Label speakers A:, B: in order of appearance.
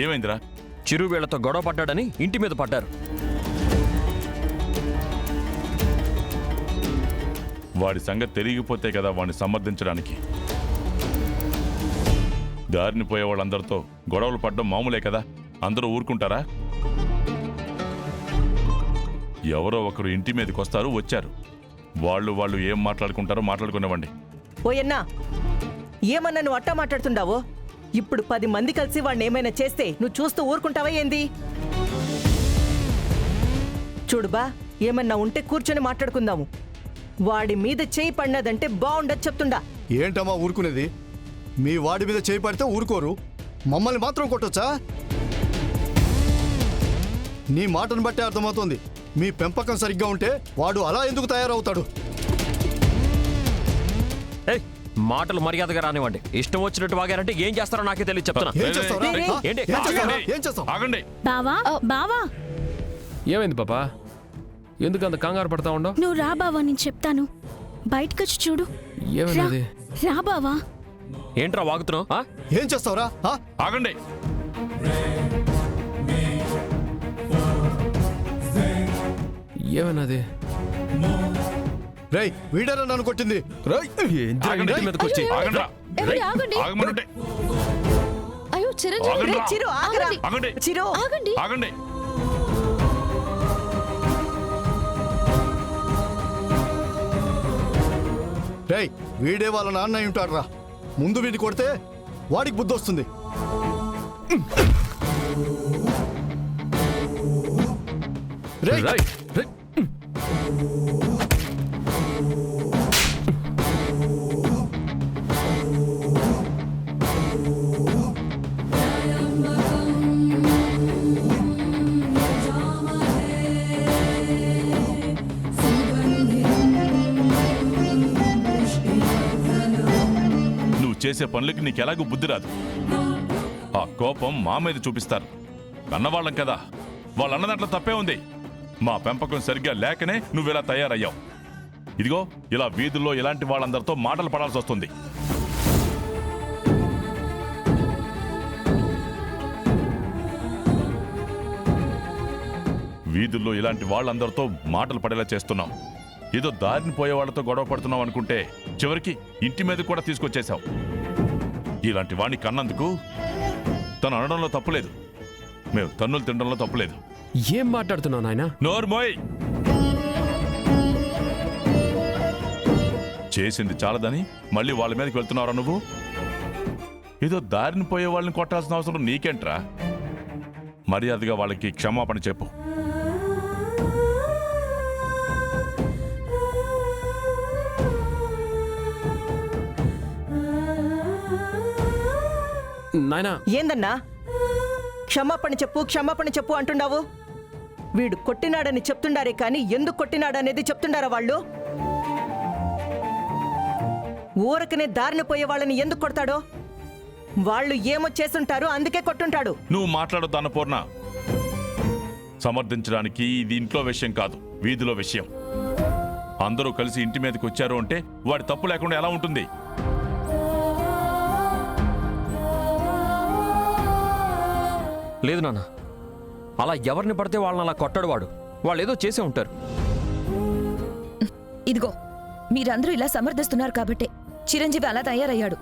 A: ఏమైందిరా?
B: చిరు వీళ్లతో గొడవ పడ్డాడని ఇంటి మీద పడ్డారు.
A: వాడి సంగతి తెలియకపోతే కదా వాడిని సమర్థించడానికి. దారిని పోయే వాళ్ళందరితో గొడవలు పడ్డం మామూలే కదా, అందరూ ఊరుకుంటారా? ఎవరో ఒకరు ఇంటి మీదకి వస్తారు, వచ్చారు. వాళ్ళు ఏం మాట్లాడుకుంటారో మాట్లాడుకునేవ్వండి.
C: ఓయన్నా, ఏమన్నా నువ్వు అట్టా మాట్లాడుతుండావో? ఇప్పుడు 10 మంది కలిసి వాడిని ఏమైనా చేస్తే నువ్వు చూస్తూ ఊరుకుంటావా ఏంది? చూడుబా, ఏమన్నా ఉంటే కూర్చొని మాట్లాడుకుందాము. వాడి మీద చేయి పడినదంటే బాగుండదు చెప్తుండా.
D: ఏంటమ్మా ఊరుకునేది? మీ వాడి మీద చేయి పడితే ఊరుకోరు, మమ్మల్ని మాత్రం కొట్టొచ్చా? నీ మాటను బట్టి అర్థమవుతోంది, మీ పెంపకం సరిగ్గా ఉంటే వాడు అలా ఎందుకు తయారవుతాడు?
B: మాటలు మర్యాదగా రానివ్వండి. ఇష్టం వచ్చినట్టు వాగారంటే ఏం చేస్తారో నాకే తెలియదు, చెప్తున్నా.
A: ఆగండి.
E: బావా బావా,
F: ఏమైంది పాపా? ఎందుకు అంత కంగారు పడతా ఉండవు?
E: నువ్వు రా బావా, నేను చెప్తాను. బయటకొచ్చి చూడు.
F: ఏమైంది?
E: రా బావా.
B: ఏంట్రా వాగుతున్నావు?
D: ఏం చేస్తావురా?
A: ఆగండి.
F: ఏమైనది?
D: రేయ్, వీడేనా నన్ను కొట్టింది?
G: అయ్యో చిరంజీవి,
C: చిరు ఆగరా. చిరు
G: ఆగండి.
A: ఆగండి.
D: రేయ్, వీడే వాళ్ళ నాన్న అయి ఉంటాడు రా. ముందు వీడిని కొడితే వాడికి బుద్ధి వస్తుంది.
A: చేసే పనులకి నీకెలాగూ బుద్ధి రాదు. ఆ కోపం మా మీద చూపిస్తారు. కన్నవాళ్ళం కదా, వాళ్ళన్న దాంట్లో తప్పే ఉంది. మా పెంపకం సరిగ్గా లేకనే నువ్విలా తయారయ్యావు. ఇదిగో ఇలా వీధుల్లో ఇలాంటి వాళ్ళందరితో మాటలు పడాల్సి వస్తుంది. వీధుల్లో ఇలాంటి వాళ్ళందరితో మాటలు పడేలా చేస్తున్నాం. ఏదో దారిని పోయే వాళ్ళతో గొడవ పడుతున్నావు అనుకుంటే చివరికి ఇంటి మీద కూడా తీసుకొచ్చేశావు. ఇలాంటి వాణ్ణి కన్నందుకు తను అనడంలో తప్పులేదు, మేము తన్నులు తినడంలో తప్పులేదు.
F: ఏం మాట్లాడుతున్నావు నాయనా?
A: నోర్మోయ్, చేసింది చాలదని మళ్ళీ వాళ్ళ మీదకి వెళ్తున్నారా నువ్వు? ఏదో దారిని పోయే వాళ్ళని కొట్టాల్సిన అవసరం నీకేంట్రా? మర్యాదగా వాళ్ళకి క్షమాపణ చెప్పు.
C: ఏందన్నా క్షమాపణ చెప్పు క్షమాపణ చెప్పు అంటున్నావు? వీడు కొట్టినాడని చెప్తుండారే కానీ ఎందుకు కొట్టినాడనేది చెప్తుండారా వాళ్ళు? ఊరకనే దారిన పోయే వాళ్ళని ఎందుకు కొడతాడో? వాళ్ళు ఏమో చేసుంటారు, అందుకే కొట్టుంటాడు.
A: నువ్వు మాట్లాడొద్దు అన్నపూర్ణ. సమర్థించడానికి ఇది ఇంట్లో విషయం కాదు, వీధిలో విషయం. అందరూ కలిసి ఇంటి మీదకి వచ్చారు అంటే వాడి తప్పు లేకుండా ఎలా ఉంటుంది?
B: లేదు నాన్న, అలా ఎవరిని పడితే వాళ్ళని అలా కొట్టడు వాడు. వాళ్ళు ఏదో చేసే ఉంటారు.
G: ఇదిగో, మీరందరూ ఇలా సమర్థిస్తున్నారు కాబట్టే చిరంజీవి అలా తయారయ్యాడు.